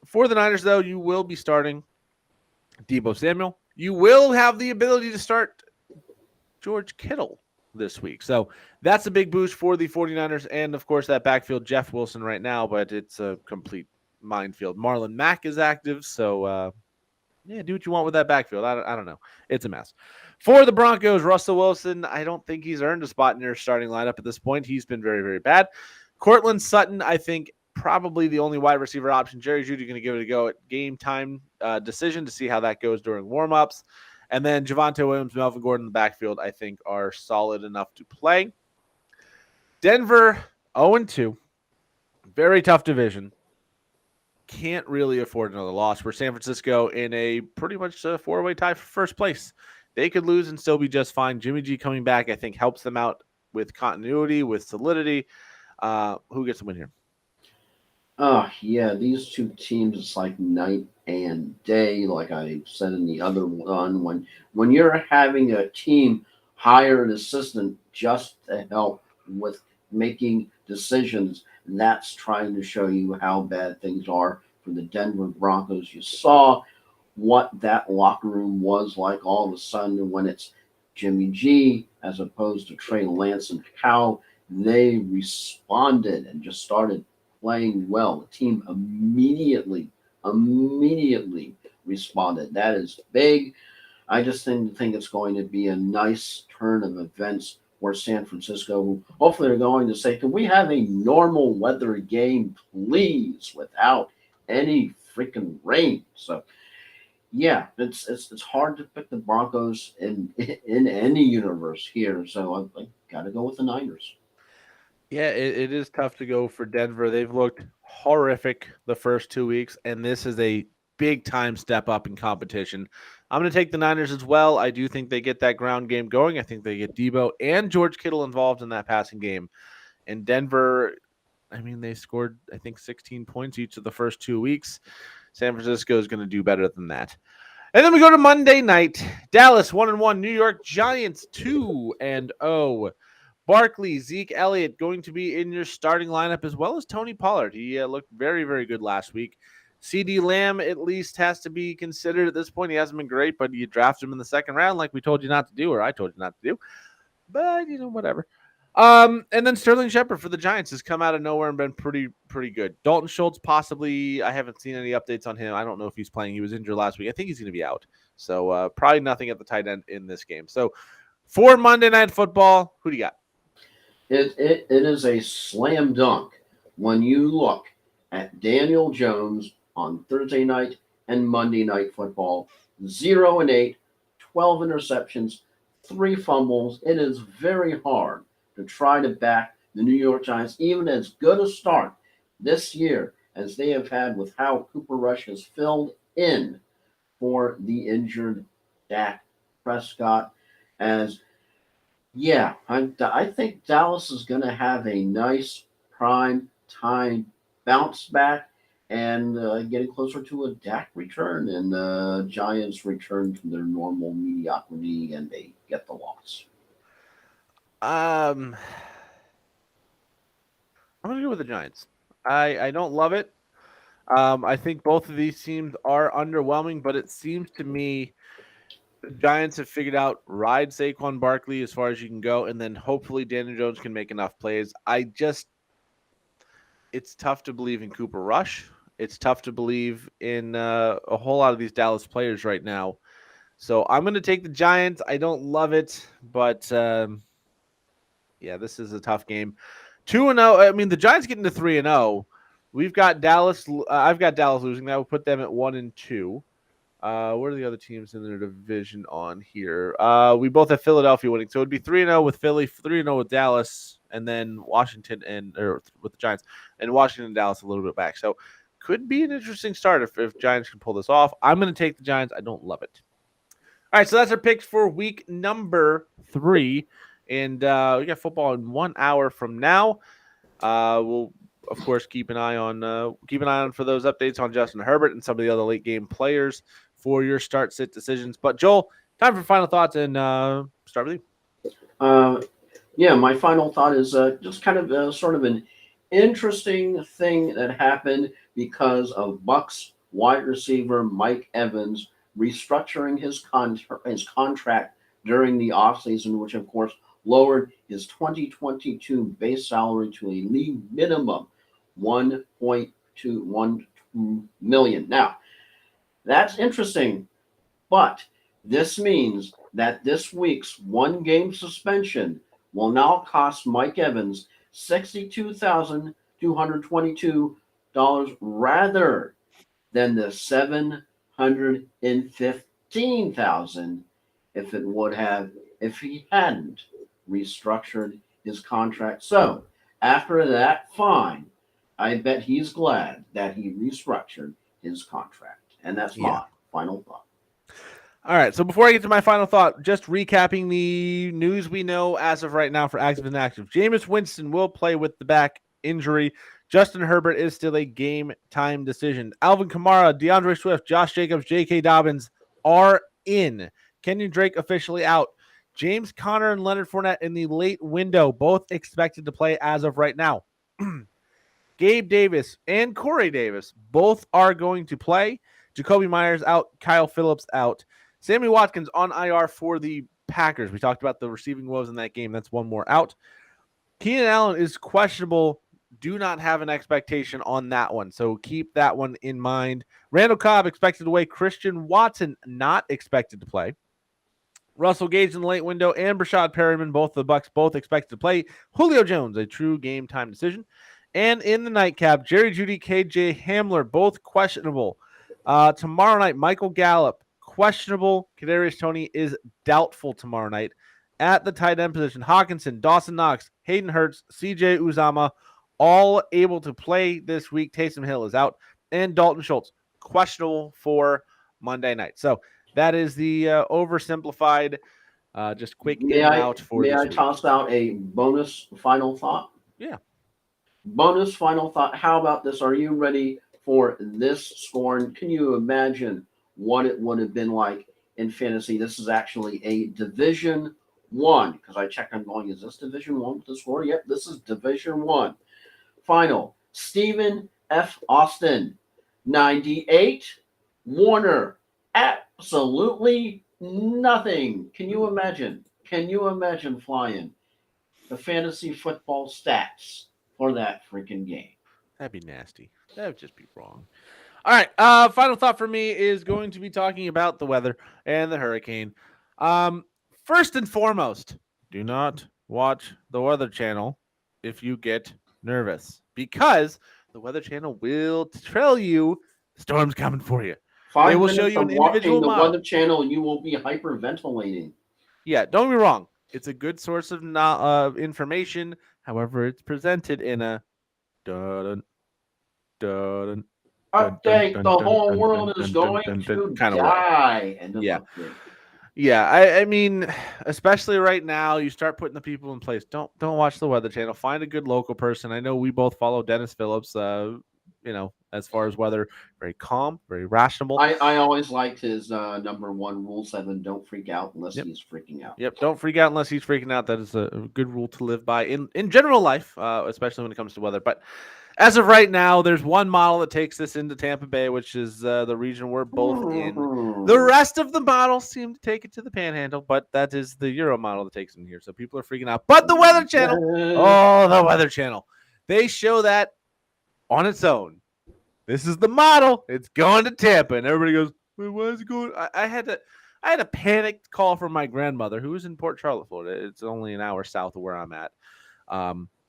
For the Niners, though, you will be starting Deebo Samuel. You will have the ability to start George Kittle this week. So that's a big boost for the 49ers. And, of course, that backfield, Jeff Wilson right now, but it's a complete minefield. Marlon Mack is active, so yeah, do what you want with that backfield. I don't know. It's a mess. For the Broncos, Russell Wilson, I don't think he's earned a spot in your starting lineup at this point. He's been very, very bad. Cortland Sutton, I think, probably the only wide receiver option. Jerry Jeudy going to give it a go at game time decision to see how that goes during warmups. And then Javonte Williams, Melvin Gordon in the backfield, I think, are solid enough to play. Denver, 0-2. Very tough division. Can't really afford another loss. We're San Francisco in a pretty much a four-way tie for first place. They could lose and still be just fine. Jimmy G coming back, I think, helps them out with continuity, with solidity. Who gets the win here? Oh, yeah, these two teams, it's like night and day, like I said in the other one. When you're having a team hire an assistant just to help with making decisions, that's trying to show you how bad things are for the Denver Broncos. You saw what that locker room was like all of a sudden when it's Jimmy G as opposed to Trey Lance, and how they responded and just started playing well. The team immediately responded. That is big. I just think it's going to be a nice turn of events where San Francisco, hopefully, are going to say, can we have a normal weather game, please, without any freaking rain? So, yeah, it's hard to pick the Broncos in any universe here. So I got to go with the Niners. Yeah, it is tough to go for Denver. They've looked horrific the first 2 weeks, and this is a big time step up in competition. I'm going to take the Niners as well. I do think they get that ground game going. I think they get Deebo and George Kittle involved in that passing game. And Denver, I mean, they scored, I think, 16 points each of the first 2 weeks. San Francisco is going to do better than that. And then we go to Monday night. Dallas 1-1, New York Giants 2-0. Barkley, Zeke Elliott going to be in your starting lineup, as well as Tony Pollard. He looked very, very good last week. CD Lamb at least has to be considered at this point. He hasn't been great, but you draft him in the second round like we told you not to do, or I told you not to do. But, whatever. And then Sterling Shepard for the Giants has come out of nowhere and been pretty good. Dalton Schultz, possibly. I haven't seen any updates on him. I don't know if he's playing. He was injured last week. I think he's going to be out. So probably nothing at the tight end in this game. So for Monday Night Football, who do you got? It is a slam dunk when you look at Daniel Jones on Thursday night and Monday Night Football. 0-8, 12 interceptions, 3 fumbles. It is very hard to try to back the New York Giants, even as good a start this year as they have had with how Cooper Rush has filled in for the injured Dak Prescott. I think Dallas is going to have a nice prime time bounce back and getting closer to a Dak return, and the Giants return to their normal mediocrity and they get the loss. I'm going to go with the Giants. I don't love it. I think both of these teams are underwhelming, but it seems to me the Giants have figured out ride Saquon Barkley as far as you can go, and then hopefully Daniel Jones can make enough plays. It's tough to believe in Cooper Rush. It's tough to believe in a whole lot of these Dallas players right now. So I'm going to take the Giants. I don't love it, but this is a tough game. 2-0. I mean, the Giants getting to 3-0. We've got Dallas. I've got Dallas losing. That would put them at 1-2. What are the other teams in their division on here? We both have Philadelphia winning, so it'd be 3-0 with Philly, 3-0 with Dallas, and then Washington or with the Giants, and Washington and Dallas a little bit back. So could be an interesting start if Giants can pull this off. I'm going to take the Giants. I don't love it. All right, so that's our picks for week number 3, and we got football in 1 hour from now. We'll of course keep an eye on for those updates on Justin Herbert and some of the other late game players for your start sit decisions. But Joel, time for final thoughts, and start with you. My final thought is just kind of sort of an interesting thing that happened because of Bucs wide receiver Mike Evans restructuring his contract during the offseason, which of course lowered his 2022 base salary to a league minimum $1.212 million. Now, that's interesting, but this means that this week's 1-game suspension will now cost Mike Evans $62,222 rather than the $715,000 if he hadn't restructured his contract. So after that fine, I bet he's glad that he restructured his contract. And that's my final thought. All right, so before I get to my final thought, just recapping the news we know as of right now for active and inactive. Jameis Winston will play with the back injury. Justin Herbert is still a game-time decision. Alvin Kamara, DeAndre Swift, Josh Jacobs, J.K. Dobbins are in. Kenyon Drake officially out. James Conner and Leonard Fournette in the late window, both expected to play as of right now. Gabe Davis and Corey Davis both are going to play. Jacoby Myers out. Kyle Phillips out. Sammy Watkins on IR for the Packers. We talked about the receiving woes in that game. That's one more out. Keenan Allen is questionable. Do not have an expectation on that one, so keep that one in mind. Randall Cobb expected to play. Christian Watson not expected to play. Russell Gage in the late window and Brashad Perryman, both the Bucs, both expected to play. Julio Jones, a true game time decision. And in the nightcap, Jerry Jeudy, KJ Hamler, both questionable. Tomorrow night, Michael Gallup, questionable. Kadarius Toney is doubtful tomorrow night. At the tight end position, Hawkinson, Dawson Knox, Hayden Hurst, CJ Uzama, all able to play this week. Taysom Hill is out. And Dalton Schultz, questionable for Monday night. So that is the oversimplified, just quick in and out for this week. May I toss out a bonus final thought? Yeah. Bonus final thought. How about this? Are you ready for this score? And can you imagine what it would have been like in fantasy? This is actually a Division 1, because I checked. I'm going, is this Division 1 with the score? Yep, this is Division 1. Final, Stephen F. Austin, 98. Warner, absolutely nothing. Can you imagine? Can you imagine flying the fantasy football stats for that freaking game? That'd be nasty. That would just be wrong. All right. Final thought for me is going to be talking about the weather and the hurricane. Um, First and foremost, do not watch the Weather Channel if you get nervous, because the Weather Channel will tell you the storm's coming for you. They 5 will show minutes you of an individual watching the model. Weather Channel, and you will be hyperventilating. Yeah, don't be wrong. It's a good source of information. However, it's presented in a dun dun Update: the whole world is going to kind of way. die. End of Yeah. update. Yeah, I mean, especially right now, you start putting the people in place. Don't watch the Weather Channel. Find a good local person. I know we both follow Dennis Phillips. As far as weather, very calm, very rational. I always liked his number 1 rule 7: don't freak out unless Yep. he's freaking out. Yep, don't freak out unless he's freaking out. That is a good rule to live by in general life, especially when it comes to weather. But as of right now, there's one model that takes this into Tampa Bay, which is the region we're both in. The rest of the models seem to take it to the Panhandle, but that is the Euro model that takes it in here. So people are freaking out. But the Weather Channel, the Weather Channel, they show that on its own. This is the model. It's going to Tampa, and everybody goes, "Wait, why is it going?" I had a panicked call from my grandmother, who was in Port Charlotte, Florida. It's only an hour south of where I'm at.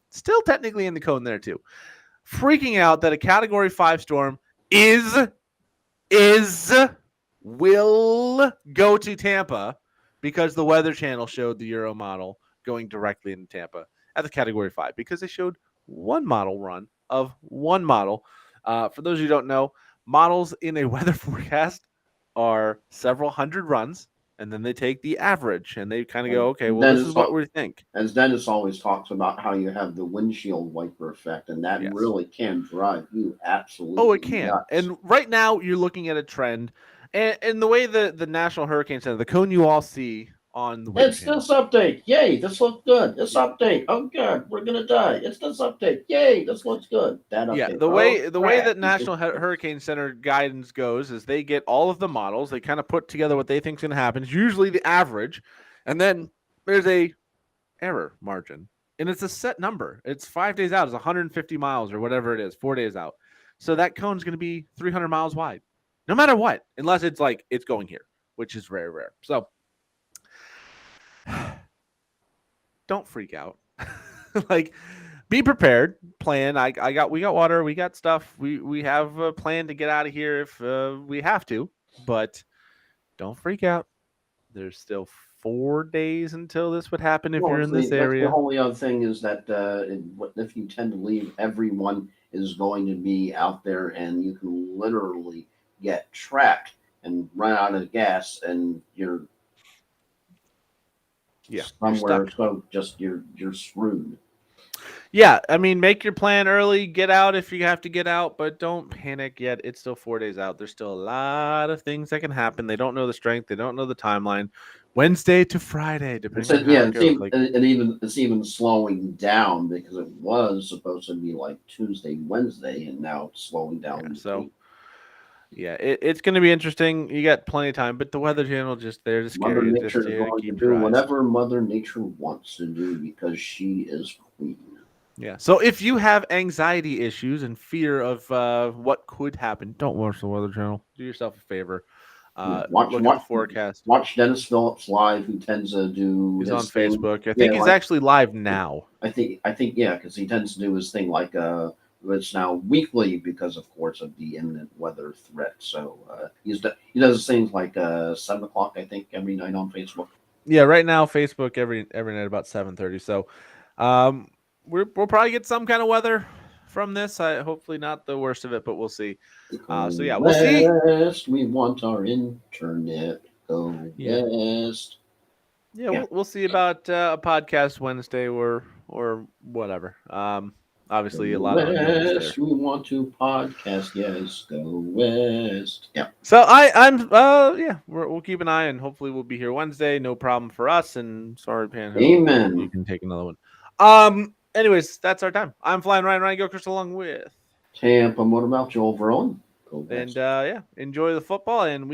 Still technically in the cone there too. Freaking out that a Category 5 storm will go to Tampa because the Weather Channel showed the Euro model going directly into Tampa at the Category 5 because they showed one model run of one model. For those who don't know, models in a weather forecast are several hundred runs, and then they take the average and they kind of go, okay, well, this is what we think. As Dennis always talks about, how you have the windshield wiper effect, and that really can drive you absolutely. Oh, it can. Nuts. And right now, you're looking at a trend, and the way the National Hurricane Center, the cone you all see on the Weather Channel. This update. Yay, this looks good. This update. Oh god, we're gonna die. It's this update. Yay, this looks good. That update. Yeah, the way that National Hurricane Center guidance goes is they get all of the models, they kind of put together what they think is going to happen. It's usually the average, and then there's a error margin, and it's a set number. It's 5 days out. It's 150 miles or whatever it is, 4 days out. So that cone's going to be 300 miles wide, no matter what, unless it's like it's going here, which is very rare. So don't freak out. Like, be prepared. Plan. We got water. We got stuff. We have a plan to get out of here if we have to. But don't freak out. There's still 4 days until this would happen if you're in this area. The only other thing is that if you tend to leave, everyone is going to be out there, and you can literally get trapped and run out of gas, and you're somewhere. So you're screwed. Yeah, I mean, make your plan early. Get out if you have to get out, but don't panic yet. It's still 4 days out. There's still a lot of things that can happen. They don't know the strength. They don't know the timeline. Wednesday to Friday, depending on how it goes. It's even slowing down, because it was supposed to be like Tuesday, Wednesday, and now it's slowing down. It's going to be interesting. You got plenty of time, but the Weather Channel just there to scare you. Nature is going to do whatever Mother Nature wants to do, because she is queen. Yeah. So if you have anxiety issues and fear of what could happen, don't watch the Weather Channel. Do yourself a favor. Look at the forecast. Watch Dennis Phillips live, who tends to do. He's on Facebook. I think he's actually live now. I think because he tends to do his thing like it's now weekly because, of course, of the imminent weather threat. So he does things like 7 o'clock, I think, every night on Facebook. Yeah, right now Facebook every night about 7:30. So we'll probably get some kind of weather from this. Hopefully not the worst of it, but we'll see. We'll see. We want our internet go west. Yeah, we'll see about a podcast Wednesday or whatever. obviously a Go lot of unknowns there. west. We want to podcast. Yes, go west. Yeah. So we'll keep an eye and hopefully we'll be here Wednesday. No problem for us. And sorry, Panho, you Amen. can take another one. Anyways, that's our time. I'm flying Ryan Gilchrist along with Tampa Motor Mouth, Joel Verone. Go west. and enjoy the football and we